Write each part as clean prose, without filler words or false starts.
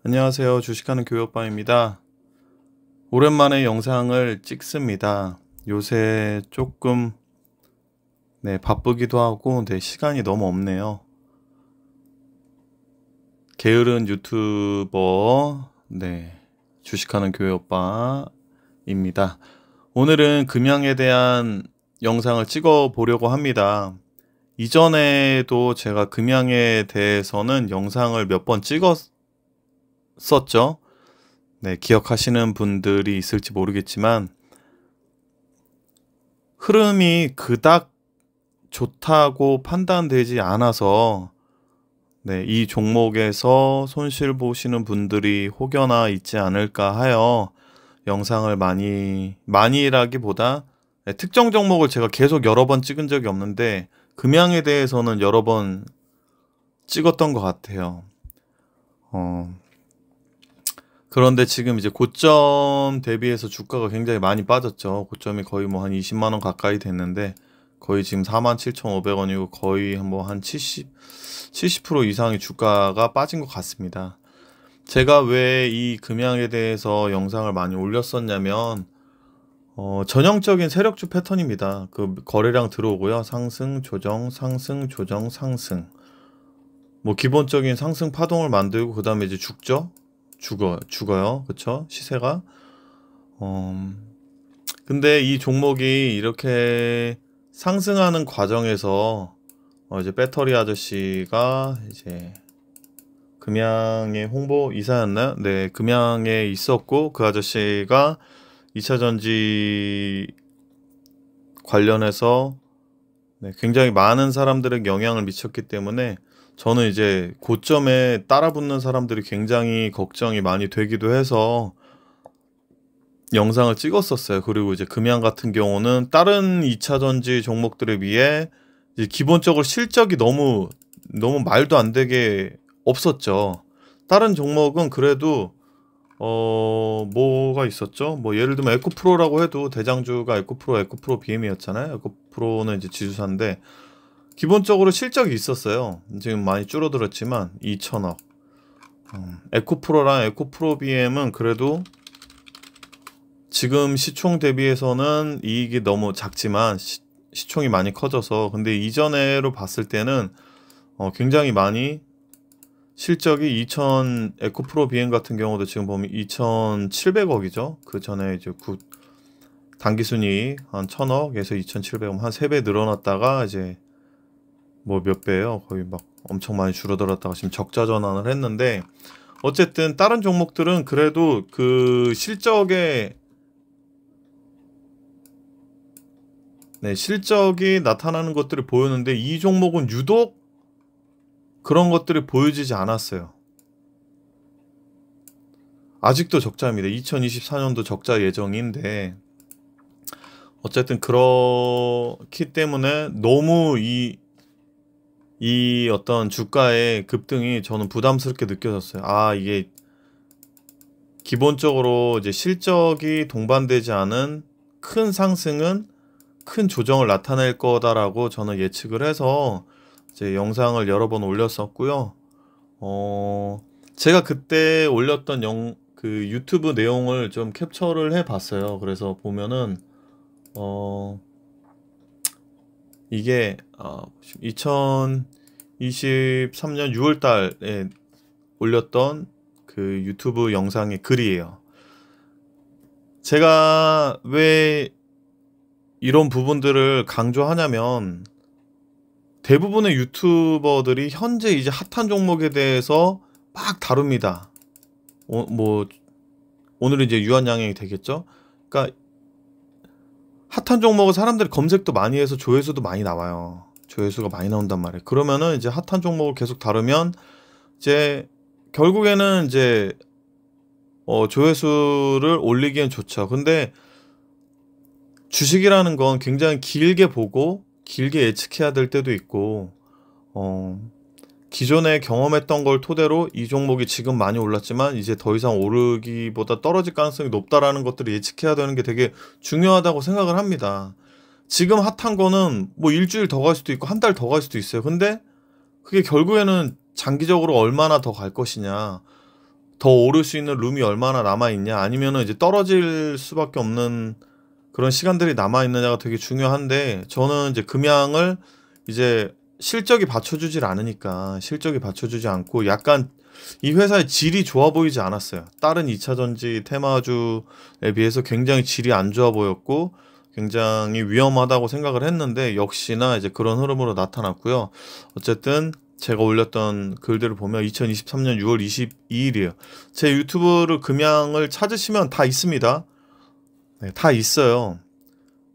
안녕하세요. 주식하는 교육방입니다. 오랜만에 영상을 찍습니다. 요새 조금 바쁘기도 하고 시간이 너무 없네요. 게으른 유튜버 주식하는 교육방입니다. 오늘은 금양에 대한 영상을 찍어 보려고 합니다. 이전에도 제가 금양에 대해서는 영상을 몇 번 찍었었죠. 기억하시는 분들이 있을지 모르겠지만 흐름이 그닥 좋다고 판단되지 않아서 이 종목에서 손실 보시는 분들이 혹여나 있지 않을까 하여 영상을 많이라기보다 특정 종목을 제가 계속 여러 번 찍은 적이 없는데 금양에 대해서는 여러 번 찍었던 것 같아요. 그런데 지금 이제 고점 대비해서 주가가 굉장히 많이 빠졌죠. 고점이 거의 뭐 한 20만원 가까이 됐는데 거의 지금 47,500원이고 거의 한 70% 이상의 주가가 빠진 것 같습니다. 제가 왜 이 금양에 대해서 영상을 많이 올렸었냐면 전형적인 세력주 패턴입니다. 그 거래량 들어오고요. 상승, 조정, 상승, 조정, 상승. 뭐 기본적인 상승 파동을 만들고 그 다음에 이제 죽어요. 그쵸? 시세가. 근데 이 종목이 이렇게 상승하는 과정에서 이제 배터리 아저씨가 이제 금양의 홍보 이사였나요? 네, 금양에 있었고 그 아저씨가 2차전지 관련해서 굉장히 많은 사람들에게 영향을 미쳤기 때문에 저는 이제 고점에 따라붙는 사람들이 굉장히 걱정이 많이 되기도 해서 영상을 찍었었어요. 그리고 이제 금양 같은 경우는 다른 2차전지 종목들에 비해 이제 기본적으로 실적이 너무 말도 안 되게 없었죠. 다른 종목은 그래도 뭐가 있었죠? 뭐 예를 들면 에코프로라고 해도 대장주가 에코프로 BM이었잖아요. 에코프로는 이제 지주사인데 기본적으로 실적이 있었어요. 지금 많이 줄어들었지만 2천억. 에코프로랑 에코프로 BM은 그래도 지금 시총 대비해서는 이익이 너무 작지만 시총이 많이 커져서 근데 이전에로 봤을 때는 굉장히 많이 실적이 에코프로 BM 같은 경우도 지금 보면 2,700억이죠. 그 전에 이제 단기순이익 한 1,000억에서 2,700억 한 3배 늘어났다가 이제 뭐 몇 배예요. 거의 막 엄청 많이 줄어들었다가 지금 적자 전환을 했는데 어쨌든 다른 종목들은 그래도 그 실적이 나타나는 것들을 보였는데 이 종목은 유독 그런 것들이 보여지지 않았어요. 아직도 적자입니다. 2024년도 적자 예정인데 어쨌든 그렇기 때문에 너무 이 어떤 주가의 급등이 저는 부담스럽게 느껴졌어요. 이게 기본적으로 이제 실적이 동반되지 않은 큰 상승은 큰 조정을 나타낼 거다라고 저는 예측을 해서 이제 영상을 여러 번 올렸었고요. 제가 그때 올렸던 그 유튜브 내용을 좀 캡처를 해봤어요. 그래서 보면은 이게 2023년 6월달에 올렸던 그 유튜브 영상의 글이에요. 제가 왜 이런 부분들을 강조하냐면 대부분의 유튜버들이 현재 이제 핫한 종목에 대해서 막 다룹니다. 뭐 오늘은 이제 유한양행이 되겠죠. 그러니까 핫한 종목은 사람들이 검색도 많이 해서 조회수도 많이 나와요. 조회수가 많이 나온단 말이에요. 그러면은 이제 핫한 종목을 계속 다루면 이제 결국에는 이제 조회수를 올리기엔 좋죠. 근데 주식이라는 건 굉장히 길게 보고 길게 예측해야 될 때도 있고 기존에 경험했던 걸 토대로 이 종목이 지금 많이 올랐지만 이제 더 이상 오르기보다 떨어질 가능성이 높다라는 것들을 예측해야 되는 게 되게 중요하다고 생각을 합니다. 지금 핫한 거는 뭐 일주일 더 갈 수도 있고 한 달 더 갈 수도 있어요. 근데 그게 결국에는 장기적으로 얼마나 더 갈 것이냐, 더 오를 수 있는 룸이 얼마나 남아있냐, 아니면은 이제 떨어질 수밖에 없는 그런 시간들이 남아있느냐가 되게 중요한데, 저는 이제 금양을 이제 실적이 받쳐주질 않으니까, 실적이 받쳐주지 않고 약간 이 회사의 질이 좋아 보이지 않았어요. 다른 2차전지 테마주에 비해서 굉장히 질이 안 좋아 보였고 굉장히 위험하다고 생각을 했는데, 역시나 이제 그런 흐름으로 나타났고요. 어쨌든 제가 올렸던 글들을 보면 2023년 6월 22일이에요. 제 유튜브를 금양을 찾으시면 다 있습니다. 네, 다 있어요.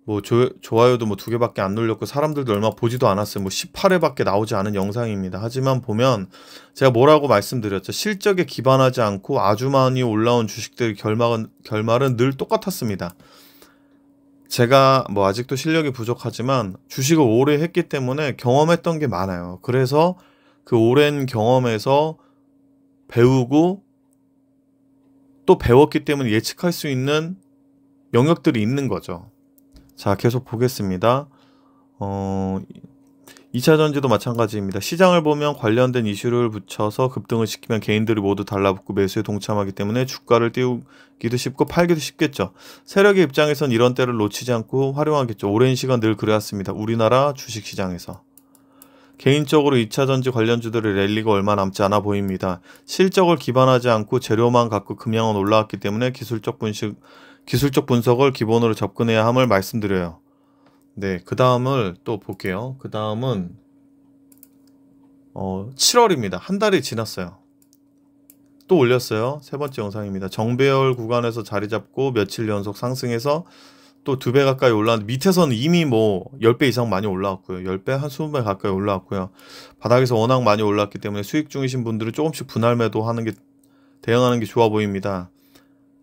뭐 좋아요도 뭐 2개밖에 안 눌렸고 사람들도 얼마 보지도 않았어요. 뭐 18회밖에 나오지 않은 영상입니다. 하지만 보면 제가 뭐라고 말씀드렸죠. 실적에 기반하지 않고 아주 많이 올라온 주식들의 결말은 늘 똑같았습니다. 제가 뭐 아직도 실력이 부족하지만 주식을 오래 했기 때문에 경험했던 게 많아요. 그래서 그 오랜 경험에서 배우고 또 배웠기 때문에 예측할 수 있는 영역들이 있는 거죠. 자, 계속 보겠습니다. 2차전지도 마찬가지입니다. 시장을 보면 관련된 이슈를 붙여서 급등을 시키면 개인들이 모두 달라붙고 매수에 동참하기 때문에 주가를 띄우기도 쉽고 팔기도 쉽겠죠. 세력의 입장에선 이런 때를 놓치지 않고 활용하겠죠. 오랜 시간 늘 그래왔습니다. 우리나라 주식시장에서. 개인적으로 2차전지 관련주들의 랠리가 얼마 남지 않아 보입니다. 실적을 기반하지 않고 재료만 갖고 금양은 올라왔기 때문에 기술적 분석을 기본으로 접근해야 함을 말씀드려요. 네, 그 다음을 또 볼게요. 그 다음은 7월입니다. 한 달이 지났어요. 또 올렸어요. 세 번째 영상입니다. 정배열 구간에서 자리 잡고 며칠 연속 상승해서 또 2배 가까이 올라왔는데, 밑에서는 이미 뭐 10배 이상 많이 올라왔고요. 10배, 한 20배 가까이 올라왔고요. 바닥에서 워낙 많이 올랐기 때문에 수익 중이신 분들은 조금씩 분할 매도하는 게, 대응하는 게 좋아 보입니다.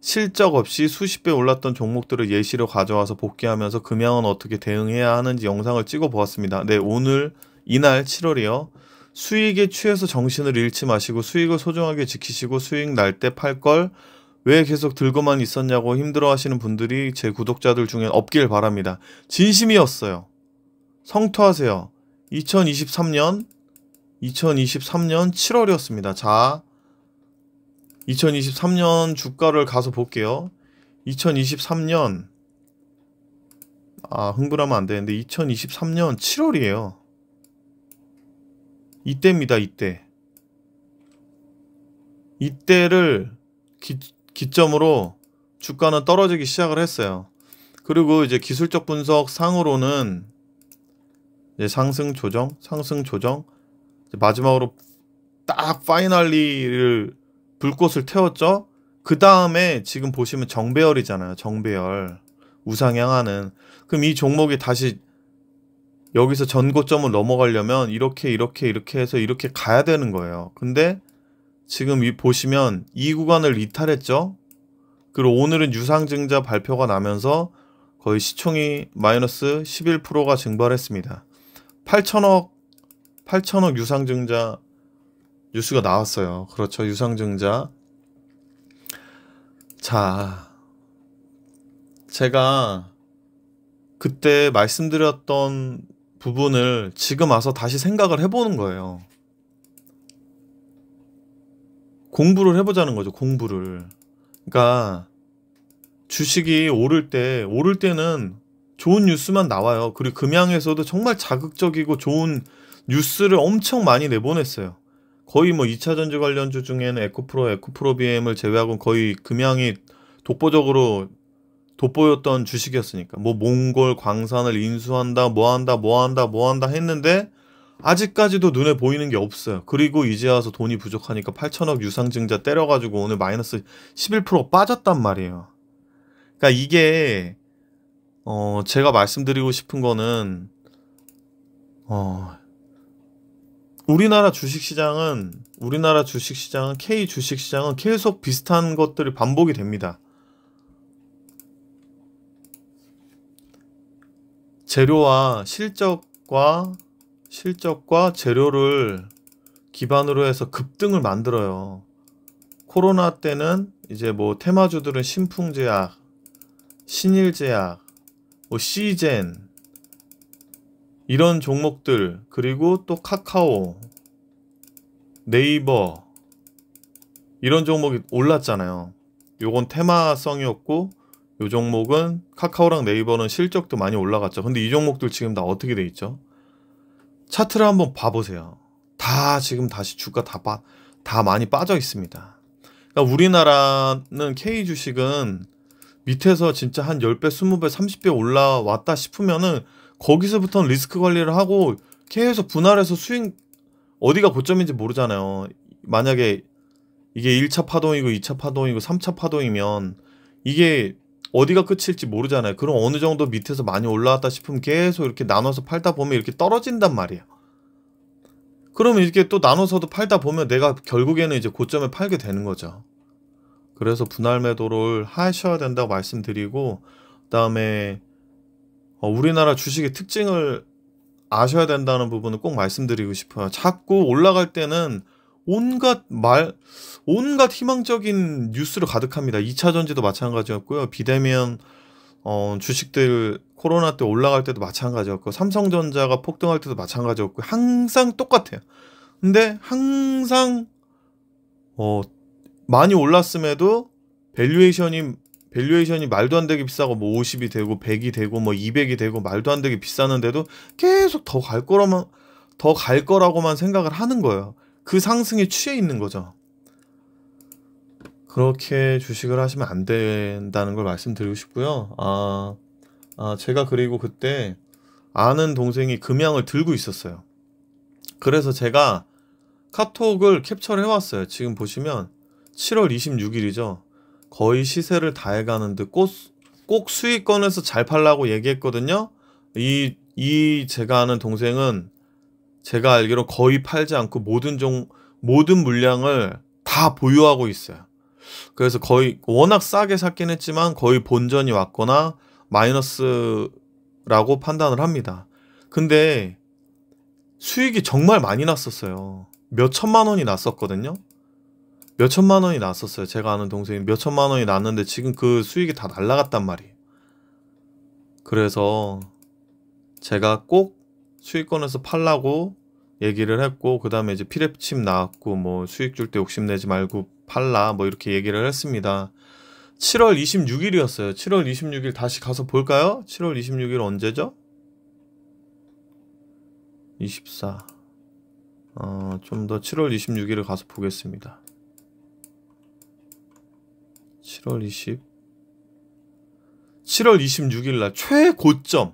실적 없이 수십 배 올랐던 종목들을 예시로 가져와서 복귀하면서 금양은 어떻게 대응해야 하는지 영상을 찍어 보았습니다. 네, 이날 7월이요. 수익에 취해서 정신을 잃지 마시고 수익을 소중하게 지키시고 수익 날 때 팔 걸 왜 계속 들고만 있었냐고 힘들어 하시는 분들이 제 구독자들 중엔 없길 바랍니다. 진심이었어요. 성토하세요. 2023년 7월이었습니다. 자, 2023년 주가를 가서 볼게요. 2023년 흥분하면 안 되는데 2023년 7월이에요. 이때입니다. 이때를 기점으로 주가는 떨어지기 시작을 했어요. 그리고 이제 기술적 분석 상으로는 이제 상승 조정, 이제 마지막으로 딱 파이널리를 불꽃을 태웠죠. 그 다음에 지금 보시면 정배열이잖아요. 정배열 우상향하는. 그럼 이 종목이 다시 여기서 전고점을 넘어가려면 이렇게 해서 이렇게 가야 되는 거예요. 근데 지금 보시면 이 구간을 이탈했죠. 그리고 오늘은 유상증자 발표가 나면서 거의 시총이 마이너스 11%가 증발했습니다. 8천억 유상증자 뉴스가 나왔어요. 그렇죠. 유상증자. 자, 제가 그때 말씀드렸던 부분을 지금 와서 다시 생각을 해보는 거예요. 공부를 해보자는 거죠. 공부를. 그러니까 주식이 오를 때는 좋은 뉴스만 나와요. 그리고 금양에서도 정말 자극적이고 좋은 뉴스를 엄청 많이 내보냈어요. 거의 뭐 2차전지 관련주 중에는 에코프로비엠을 제외하고는 거의 금양이 독보적으로 돋보였던 주식이었으니까. 뭐 몽골 광산을 인수한다, 뭐한다 했는데 아직까지도 눈에 보이는 게 없어요. 그리고 이제 와서 돈이 부족하니까 8천억 유상증자 때려가지고 오늘 마이너스 11% 빠졌단 말이에요. 그러니까 이게 제가 말씀드리고 싶은 거는 우리나라 주식시장은 K 주식시장은 계속 비슷한 것들이 반복이 됩니다. 재료와 실적과 재료를 기반으로 해서 급등을 만들어요. 코로나 때는 이제 뭐 테마주들은 신풍제약, 신일제약, 뭐 시젠 이런 종목들, 그리고 또 카카오, 네이버 이런 종목이 올랐잖아요. 요건 테마성이었고 요 종목은 카카오랑 네이버는 실적도 많이 올라갔죠. 근데 이 종목들 지금 다 어떻게 돼 있죠? 차트를 한번 봐보세요. 다 지금 다시 주가 다 많이 빠져 있습니다. 그러니까 우리나라는 K 주식은 밑에서 진짜 한 10배, 20배, 30배 올라왔다 싶으면은 거기서부터는 리스크 관리를 하고 계속 분할해서 수익 어디가 고점인지 모르잖아요. 만약에 이게 1차 파동이고 2차 파동이고 3차 파동이면 이게 어디가 끝일지 모르잖아요. 그럼 어느 정도 밑에서 많이 올라왔다 싶으면 계속 이렇게 나눠서 팔다 보면 이렇게 떨어진단 말이에요. 그러면 이렇게 또 나눠서도 팔다 보면 내가 결국에는 이제 고점에 팔게 되는 거죠. 그래서 분할 매도를 하셔야 된다고 말씀드리고, 그다음에 우리나라 주식의 특징을 아셔야 된다는 부분을 꼭 말씀드리고 싶어요. 자꾸 올라갈 때는 온갖 희망적인 뉴스로 가득합니다. 2차 전지도 마찬가지였고요. 비대면 주식들 코로나 때 올라갈 때도 마찬가지였고, 삼성전자가 폭등할 때도 마찬가지였고, 항상 똑같아요. 근데 항상 많이 올랐음에도 밸류에이션이 말도 안 되게 비싸고 뭐 50이 되고 100이 되고 뭐 200이 되고 말도 안 되게 비싸는데도 계속 더 갈 거라고만 생각을 하는 거예요. 그 상승에 취해 있는 거죠. 그렇게 주식을 하시면 안 된다는 걸 말씀드리고 싶고요. 제가 그리고 그때 아는 동생이 금양을 들고 있었어요. 그래서 제가 카톡을 캡처를 해왔어요. 지금 보시면 7월 26일이죠. 거의 시세를 다 해가는 듯 꼭 수익권에서 잘 팔라고 얘기했거든요. 제가 아는 동생은 제가 알기로 거의 팔지 않고 모든 물량을 다 보유하고 있어요. 그래서 거의 워낙 싸게 샀긴 했지만 거의 본전이 왔거나 마이너스라고 판단을 합니다. 근데 수익이 정말 많이 났었어요. 몇 천만 원이 났었거든요. 몇 천만 원이 났었어요. 제가 아는 동생이 몇 천만 원이 났는데 지금 그 수익이 다 날라갔단 말이에요. 그래서 제가 꼭 수익권에서 팔라고 얘기를 했고, 그 다음에 이제 피레침 나왔고, 뭐 수익 줄 때 욕심내지 말고 팔라 뭐 이렇게 얘기를 했습니다. 7월 26일이었어요. 7월 26일 다시 가서 볼까요? 7월 26일 언제죠? 24. 좀 더 7월 26일을 가서 보겠습니다. 7월 26일 날 최고점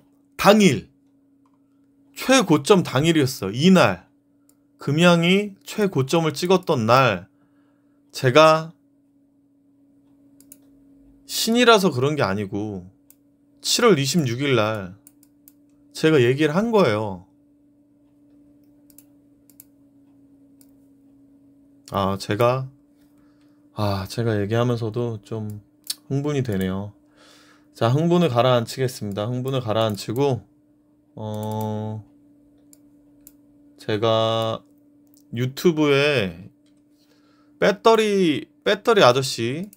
당일이었어. 이날 금양이 최고점을 찍었던 날, 제가 신이라서 그런 게 아니고 7월 26일 날 제가 얘기를 한 거예요. 제가 얘기하면서도 좀 흥분이 되네요. 자, 흥분을 가라앉히겠습니다. 흥분을 가라앉히고, 제가 유튜브에 배터리 아저씨에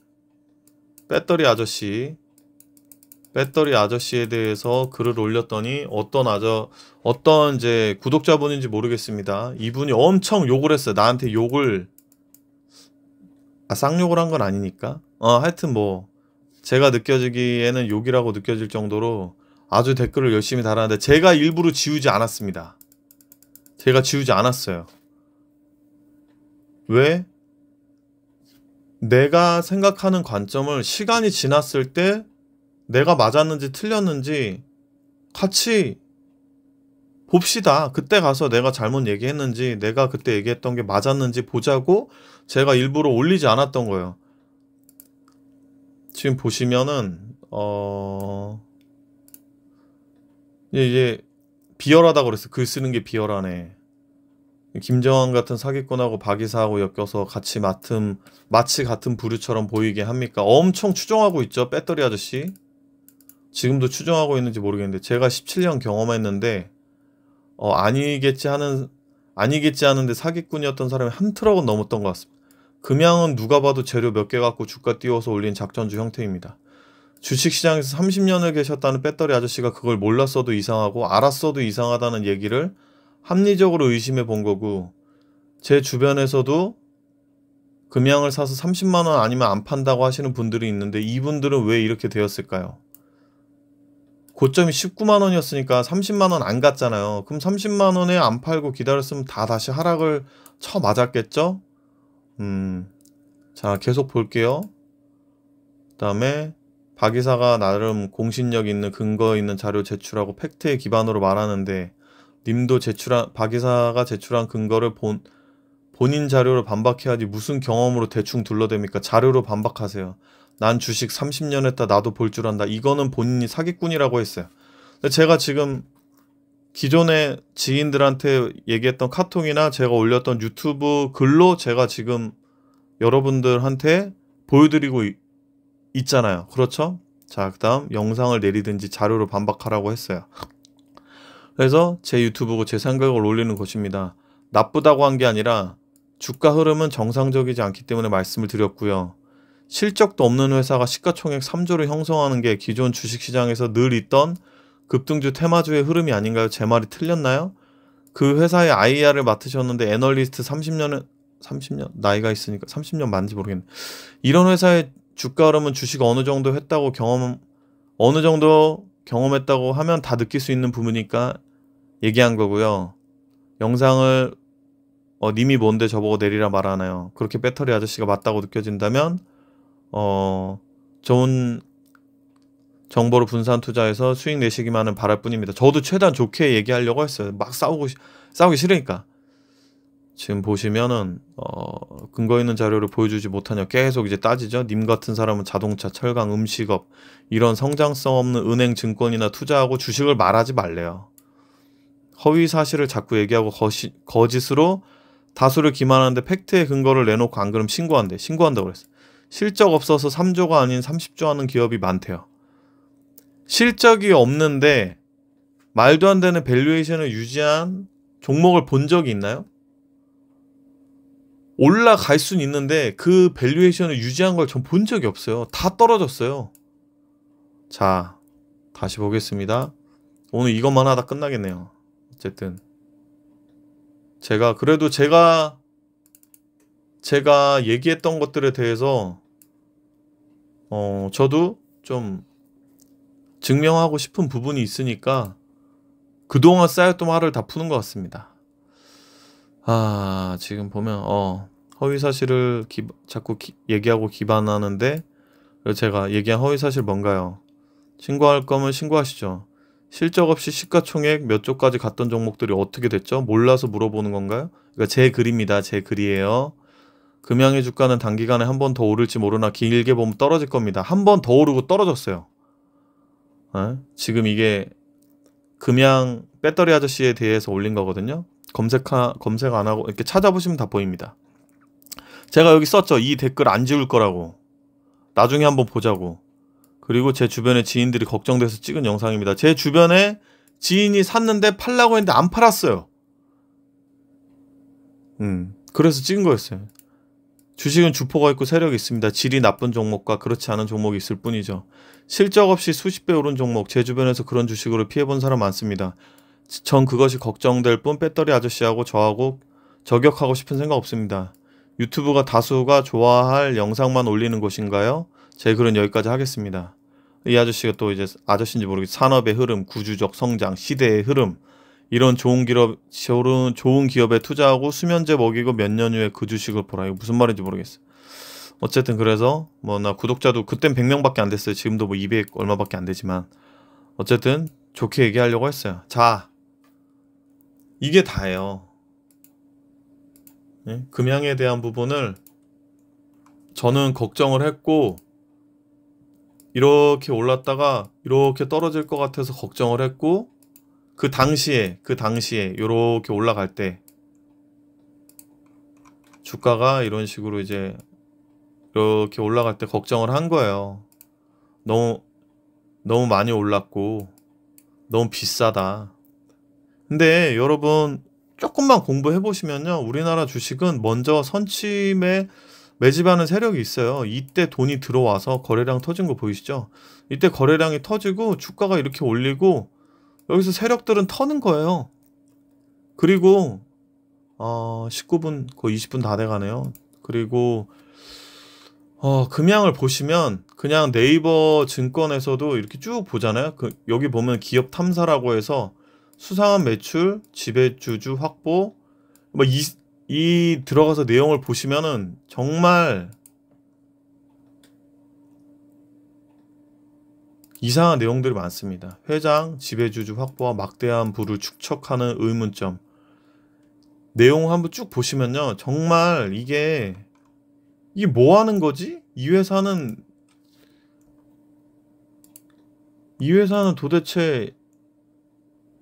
대해서 글을 올렸더니 어떤 이제 구독자분인지 모르겠습니다. 이분이 엄청 욕을 했어요. 나한테 쌍욕을 한 건 아니니까. 하여튼 뭐 제가 느껴지기에는 욕이라고 느껴질 정도로 아주 댓글을 열심히 달았는데 제가 일부러 지우지 않았습니다. 제가 지우지 않았어요. 왜? 내가 생각하는 관점을 시간이 지났을 때 내가 맞았는지 틀렸는지 같이 봅시다. 그때 가서 내가 잘못 얘기했는지, 내가 그때 얘기했던 게 맞았는지 보자고 제가 일부러 올리지 않았던 거예요. 지금 보시면은 이제 비열하다고 그랬어. 글 쓰는 게 비열하네. 김정한 같은 사기꾼하고 박이사하고 엮여서 마치 같은 부류처럼 보이게 합니까? 엄청 추종하고 있죠. 배터리 아저씨. 지금도 추종하고 있는지 모르겠는데 제가 17년 경험했는데 아니겠지 하는데 사기꾼이었던 사람이 한 트럭은 넘었던 것 같습니다. 금양은 누가 봐도 재료 몇 개 갖고 주가 띄워서 올린 작전주 형태입니다. 주식시장에서 30년을 계셨다는 배터리 아저씨가 그걸 몰랐어도 이상하고 알았어도 이상하다는 얘기를 합리적으로 의심해 본 거고, 제 주변에서도 금양을 사서 30만 원 아니면 안 판다고 하시는 분들이 있는데 이분들은 왜 이렇게 되었을까요? 고점이 19만 원이었으니까 30만 원 안 갔잖아요. 그럼 30만 원에 안 팔고 기다렸으면 다 다시 하락을 쳐 맞았겠죠? 자, 계속 볼게요. 그다음에 박 이사가 나름 공신력 있는 근거 있는 자료 제출하고 팩트에 기반으로 말하는데 님도 박 이사가 제출한 근거를 본인 자료로 반박해야지 무슨 경험으로 대충 둘러댑니까? 자료로 반박하세요. 난 주식 30년 했다. 나도 볼 줄 안다. 이거는 본인이 사기꾼이라고 했어요. 근데 제가 지금 기존의 지인들한테 얘기했던 카톡이나 제가 올렸던 유튜브 글로 제가 지금 여러분들한테 보여드리고 있잖아요. 그렇죠? 자, 그 다음 영상을 내리든지 자료로 반박하라고 했어요. 그래서 제 유튜브고 제 생각을 올리는 것입니다. 나쁘다고 한 게 아니라 주가 흐름은 정상적이지 않기 때문에 말씀을 드렸고요. 실적도 없는 회사가 시가총액 3조를 형성하는 게 기존 주식시장에서 늘 있던 급등주 테마주의 흐름이 아닌가요? 제 말이 틀렸나요? 그 회사의 IR을 맡으셨는데 애널리스트 30년 나이가 있으니까 30년 맞는지 모르겠네. 이런 회사의 주가 흐름은 주식 어느 정도 했다고 어느 정도 경험했다고 하면 다 느낄 수 있는 부분이니까 얘기한 거고요. 영상을 님이 뭔데 저보고 내리라 말하나요? 그렇게 배터리 아저씨가 맞다고 느껴진다면 좋은 정보를 분산 투자해서 수익 내시기만은 바랄 뿐입니다. 저도 최대한 좋게 얘기하려고 했어요. 막 싸우기 싫으니까. 지금 보시면은 근거 있는 자료를 보여주지 못하냐 계속 이제 따지죠. 님 같은 사람은 자동차, 철강, 음식업 이런 성장성 없는 은행, 증권이나 투자하고 주식을 말하지 말래요. 허위 사실을 자꾸 얘기하고 거짓으로 다수를 기만하는데 팩트의 근거를 내놓고 안 그러면 신고한다고 그랬어요. 실적 없어서 3조가 아닌 30조 하는 기업이 많대요. 실적이 없는데 말도 안 되는 밸류에이션을 유지한 종목을 본 적이 있나요? 올라갈 수는 있는데 그 밸류에이션을 유지한 걸 전 본 적이 없어요. 다 떨어졌어요. 자, 다시 보겠습니다. 오늘 이것만 하다 끝나겠네요. 어쨌든 그래도 제가 얘기했던 것들에 대해서 저도 좀 증명하고 싶은 부분이 있으니까 그동안 쌓였던 화를 다 푸는 것 같습니다. 지금 보면 허위 사실을 자꾸 얘기하고 기반하는데 제가 얘기한 허위 사실 뭔가요? 신고할 거면 신고하시죠. 실적 없이 시가총액 몇 조까지 갔던 종목들이 어떻게 됐죠? 몰라서 물어보는 건가요? 그러니까 제 글입니다. 제 글이에요. 금양의 주가는 단기간에 한 번 더 오를지 모르나 길게 보면 떨어질 겁니다. 한 번 더 오르고 떨어졌어요. 지금 이게 금양 배터리 아저씨에 대해서 올린 거거든요. 검색 안 하고 이렇게 찾아보시면 다 보입니다. 제가 여기 썼죠. 이 댓글 안 지울 거라고. 나중에 한번 보자고. 그리고 제 주변에 지인들이 걱정돼서 찍은 영상입니다. 제 주변에 지인이 샀는데 팔라고 했는데 안 팔았어요. 그래서 찍은 거였어요. 주식은 주포가 있고 세력이 있습니다. 질이 나쁜 종목과 그렇지 않은 종목이 있을 뿐이죠. 실적 없이 수십 배 오른 종목, 제 주변에서 그런 주식으로 피해본 사람 많습니다. 전 그것이 걱정될 뿐 배터리 아저씨하고 저하고 저격하고 싶은 생각 없습니다. 유튜브가 다수가 좋아할 영상만 올리는 곳인가요? 제 글은 여기까지 하겠습니다. 이 아저씨가 또 이제 아저씨인지 모르겠어요. 산업의 흐름, 구주적 성장, 시대의 흐름 이런 좋은 기업에 투자하고 수면제 먹이고 몇 년 후에 그 주식을 보라. 이거 무슨 말인지 모르겠어요. 어쨌든 그래서 나 구독자도 그땐 100명밖에 안 됐어요. 지금도 200 얼마밖에 안 되지만 어쨌든 좋게 얘기하려고 했어요. 자, 이게 다예요. 네? 금양에 대한 부분을 저는 걱정을 했고 이렇게 올랐다가 이렇게 떨어질 것 같아서 걱정을 했고 그 당시에 이렇게 올라갈 때 주가가 이런 식으로 이제 이렇게 올라갈 때 걱정을 한 거예요. 너무 많이 올랐고 너무 비싸다. 근데 여러분 조금만 공부해 보시면요. 우리나라 주식은 먼저 선침에 매집하는 세력이 있어요. 이때 돈이 들어와서 거래량 터진 거 보이시죠? 이때 거래량이 터지고 주가가 이렇게 올리고 여기서 세력들은 터는 거예요. 그리고 19분 거의 20분 다 돼가네요. 그리고 금양을 보시면 그냥 네이버 증권에서도 이렇게 쭉 보잖아요. 여기 보면 기업 탐사라고 해서 수상한 매출, 지배주주 확보, 뭐 이 들어가서 내용을 보시면은 정말 이상한 내용들이 많습니다. 회장, 지배주주 확보와 막대한 부를 축적하는 의문점. 내용 한번 쭉 보시면요. 정말 이게 뭐 하는 거지? 이 회사는 도대체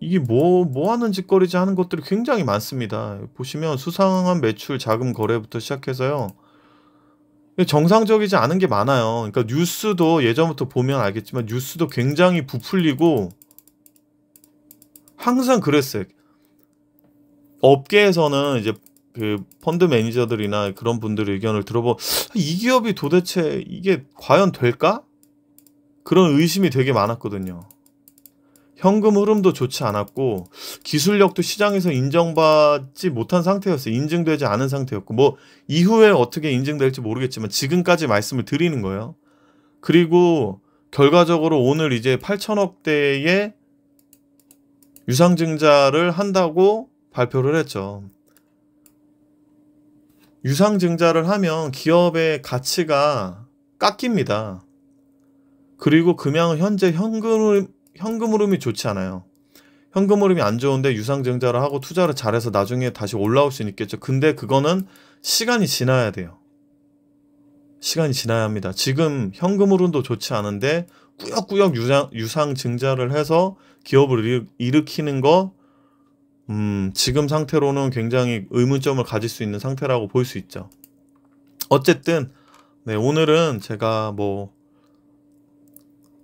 이게 뭐 하는 짓거리지 하는 것들이 굉장히 많습니다. 보시면 수상한 매출, 자금 거래부터 시작해서요. 정상적이지 않은 게 많아요. 그러니까 뉴스도 예전부터 보면 알겠지만 뉴스도 굉장히 부풀리고 항상 그랬어요. 업계에서는 이제 그 펀드 매니저들이나 그런 분들의 의견을 들어보 이 기업이 도대체 이게 과연 될까? 그런 의심이 되게 많았거든요. 현금 흐름도 좋지 않았고 기술력도 시장에서 인정받지 못한 상태였어요. 인증되지 않은 상태였고 뭐 이후에 어떻게 인증될지 모르겠지만 지금까지 말씀을 드리는 거예요. 그리고 결과적으로 오늘 이제 8천억대의 유상증자를 한다고 발표를 했죠. 유상증자를 하면 기업의 가치가 깎입니다. 그리고 금양은 현재 현금 흐름이 좋지 않아요. 현금 흐름이 안 좋은데 유상증자를 하고 투자를 잘해서 나중에 다시 올라올 수는 있겠죠. 근데 그거는 시간이 지나야 돼요. 시간이 지나야 합니다. 지금 현금 흐름도 좋지 않은데 꾸역꾸역 유상증자를 해서 기업을 일으키는 거 지금 상태로는 굉장히 의문점을 가질 수 있는 상태라고 볼 수 있죠. 어쨌든 네, 오늘은 제가 뭐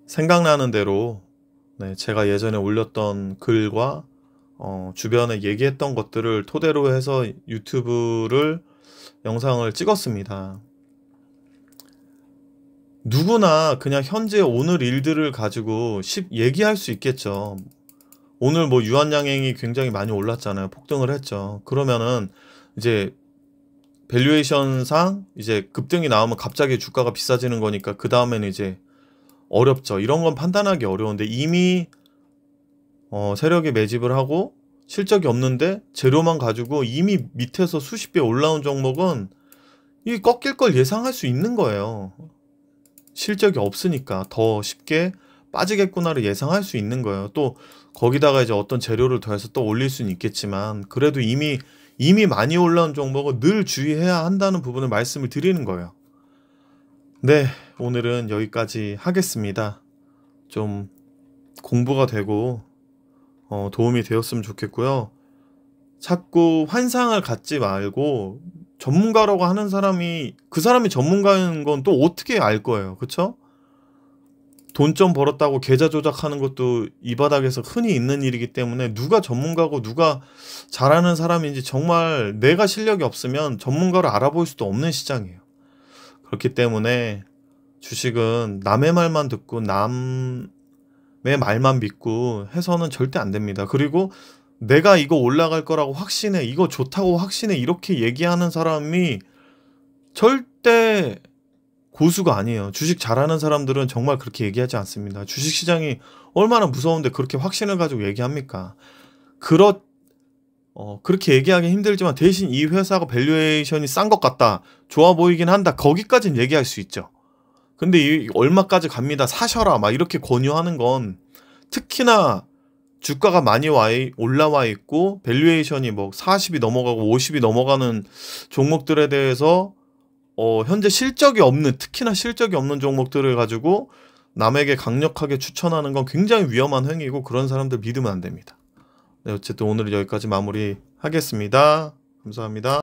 생각나는 대로 네, 제가 예전에 올렸던 글과 주변에 얘기했던 것들을 토대로 해서 유튜브를 영상을 찍었습니다. 누구나 그냥 현재 오늘 일들을 가지고 얘기할 수 있겠죠. 오늘 뭐 유한양행이 굉장히 많이 올랐잖아요. 폭등을 했죠. 그러면은 이제 밸류에이션상 이제 급등이 나오면 갑자기 주가가 비싸지는 거니까 그 다음에는 이제 어렵죠. 이런 건 판단하기 어려운데 이미 세력이 매집을 하고 실적이 없는데 재료만 가지고 이미 밑에서 수십 배 올라온 종목은 이 꺾일 걸 예상할 수 있는 거예요. 실적이 없으니까 더 쉽게 빠지겠구나를 예상할 수 있는 거예요. 또 거기다가 이제 어떤 재료를 더해서 또 올릴 수는 있겠지만 그래도 이미 많이 올라온 종목은 늘 주의해야 한다는 부분을 말씀을 드리는 거예요. 네, 오늘은 여기까지 하겠습니다. 좀 공부가 되고 도움이 되었으면 좋겠고요. 자꾸 환상을 갖지 말고 전문가라고 하는 사람이 그 사람이 전문가인 건 또 어떻게 알 거예요. 그쵸? 돈 좀 벌었다고 계좌 조작하는 것도 이 바닥에서 흔히 있는 일이기 때문에 누가 전문가고 누가 잘하는 사람인지 정말 내가 실력이 없으면 전문가를 알아볼 수도 없는 시장이에요. 그렇기 때문에 주식은 남의 말만 듣고 남의 말만 믿고 해서는 절대 안 됩니다. 그리고 내가 이거 올라갈 거라고 확신해, 이거 좋다고 확신해 이렇게 얘기하는 사람이 절대 고수가 아니에요. 주식 잘하는 사람들은 정말 그렇게 얘기하지 않습니다. 주식시장이 얼마나 무서운데 그렇게 확신을 가지고 얘기합니까? 그렇게 얘기하기 힘들지만 대신 이 회사가 밸류에이션이 싼 것 같다, 좋아 보이긴 한다, 거기까지는 얘기할 수 있죠. 근데 이 얼마까지 갑니다, 사셔라 막 이렇게 권유하는 건 특히나 주가가 많이 올라와 있고 밸류에이션이 뭐 40이 넘어가고 50이 넘어가는 종목들에 대해서 현재 실적이 없는, 특히나 실적이 없는 종목들을 가지고 남에게 강력하게 추천하는 건 굉장히 위험한 행위고 그런 사람들 믿으면 안 됩니다. 네, 어쨌든 오늘은 여기까지 마무리하겠습니다. 감사합니다.